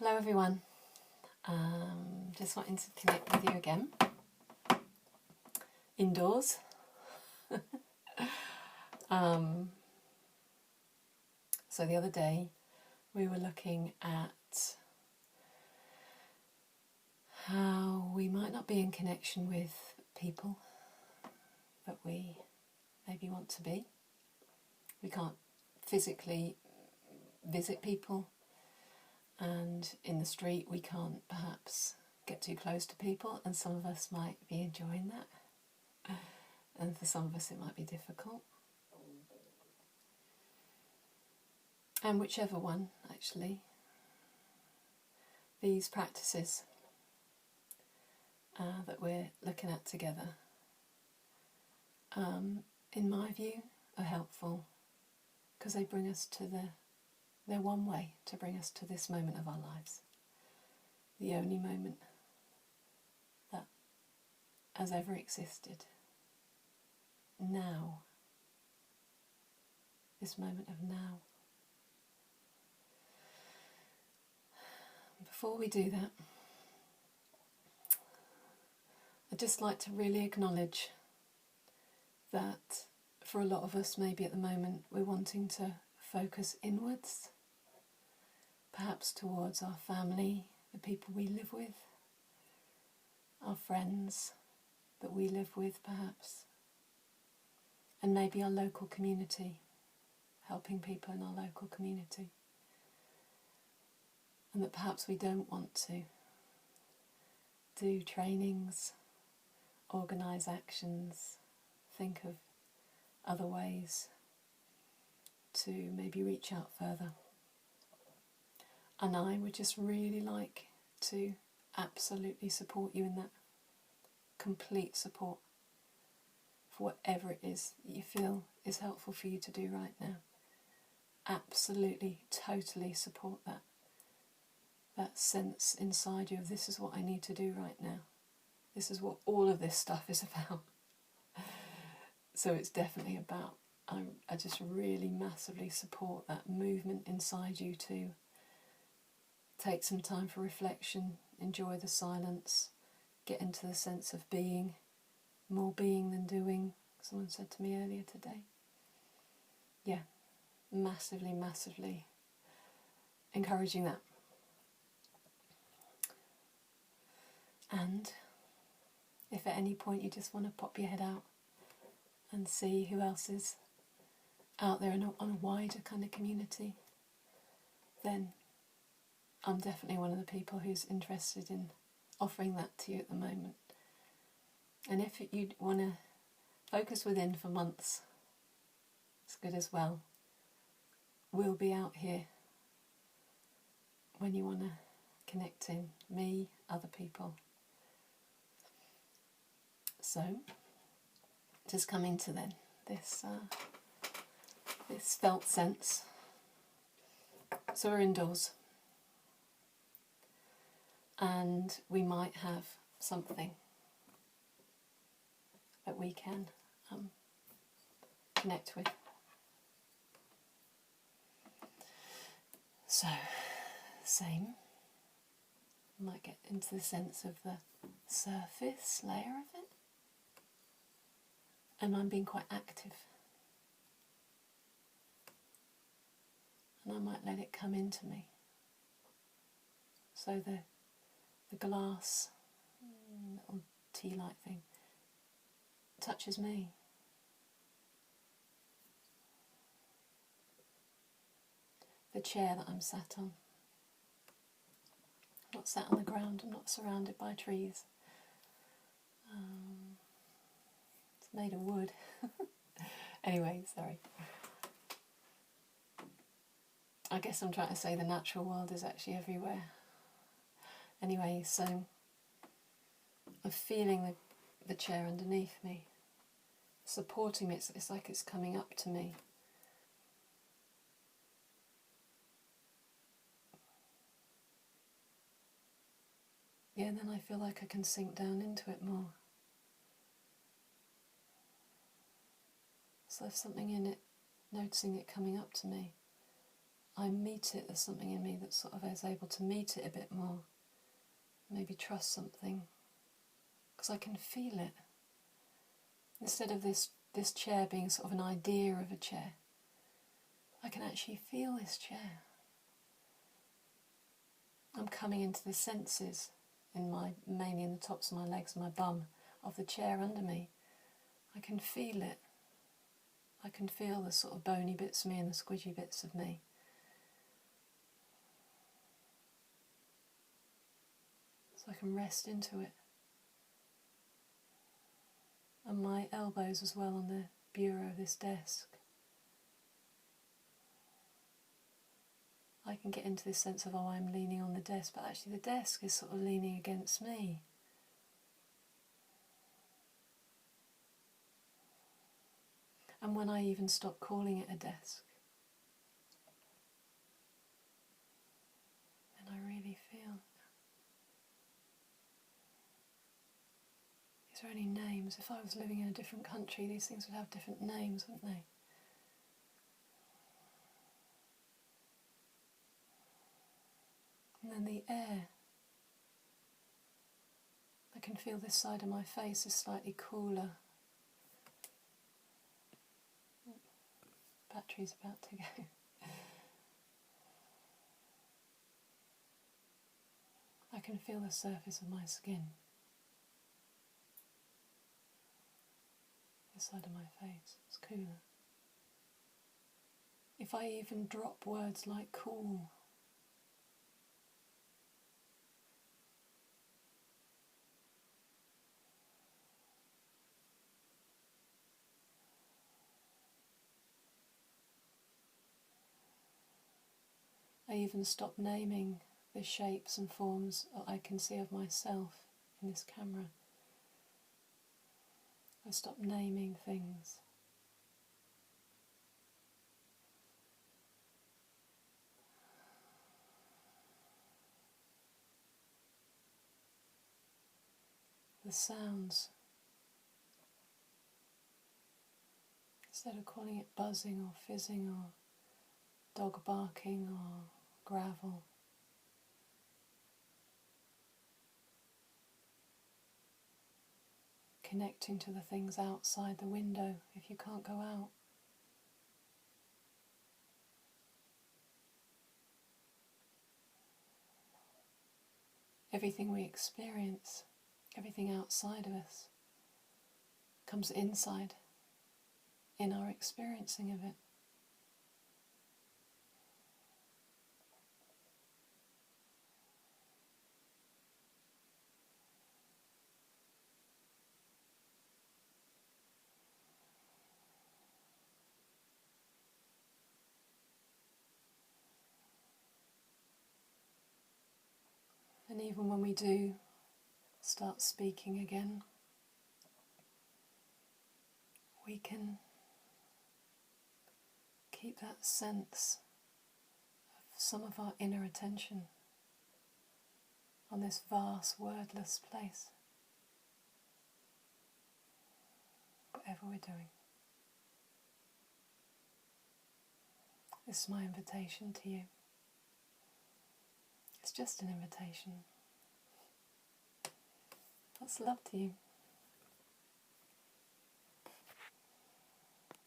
Hello everyone, just wanting to connect with you again, indoors. So the other day we were looking at how we might not be in connection with people that we maybe want to be. We can't physically visit people, and in the street we can't perhaps get too close to people, and some of us might be enjoying that, and for some of us it might be difficult. And whichever one, actually, these practices that we're looking at together, in my view, are helpful because they bring us to they're one way to bring us to this moment of our lives, the only moment that has ever existed. Now, this moment of now. Before we do that, I'd just like to really acknowledge that for a lot of us, maybe at the moment, we're wanting to focus inwards, perhaps towards our family, the people we live with, our friends that we live with perhaps, and maybe our local community, helping people in our local community. And that perhaps we don't want to do trainings, organise actions, think of other ways to maybe reach out further. And I would just really like to absolutely support you in that, complete support for whatever it is that you feel is helpful for you to do right now. Absolutely, totally support that. That sense inside you of this is what I need to do right now. This is what all of this stuff is about. So it's definitely about, I just really massively support that movement inside you to take some time for reflection, enjoy the silence, get into the sense of being, more being than doing, someone said to me earlier today. Yeah, massively, massively encouraging that. And if at any point you just want to pop your head out and see who else is out there on a wider kind of community, then I'm definitely one of the people who's interested in offering that to you at the moment. And if you want to focus within for months, it's good as well. We'll be out here when you want to connect in, me, other people. So, just coming to then this felt sense. So we're indoors, and we might have something that we can connect with. So, same. Might get into the sense of the surface layer of it. And I'm being quite active. And I might let it come into me. So the glass, little tea-light thing, touches me. The chair that I'm sat on. I'm not sat on the ground, I'm not surrounded by trees. It's made of wood. Anyway, sorry. I guess I'm trying to say the natural world is actually everywhere. Anyway, so I'm feeling the chair underneath me, supporting me. It's like it's coming up to me. Yeah, and then I feel like I can sink down into it more. So there's something in it, noticing it coming up to me, I meet it, there's something in me that sort of is able to meet it a bit more, maybe trust something, because I can feel it. Instead of this chair being sort of an idea of a chair, I can actually feel this chair. I'm coming into the senses, mainly in the tops of my legs, my bum, of the chair under me. I can feel it. I can feel the sort of bony bits of me and the squidgy bits of me. So I can rest into it. And my elbows as well on the bureau of this desk. I can get into this sense of, oh, I'm leaning on the desk, but actually the desk is sort of leaning against me. And when I even stop calling it a desk, then I really feel. Is there any names? If I was living in a different country, these things would have different names, wouldn't they? And then the air. I can feel this side of my face is slightly cooler. Battery's about to go. I can feel the surface of my skin. This side of my face is cooler. If I even drop words like cool, I even stop naming the shapes and forms that I can see of myself in this camera. I stop naming things. The sounds. Instead of calling it buzzing or fizzing or dog barking or gravel, connecting to the things outside the window if you can't go out. Everything we experience, everything outside of us, comes inside, in our experiencing of it. And even when we do start speaking again, we can keep that sense of some of our inner attention on this vast, wordless place, whatever we're doing. This is my invitation to you. It's just an invitation. Lots of love to you.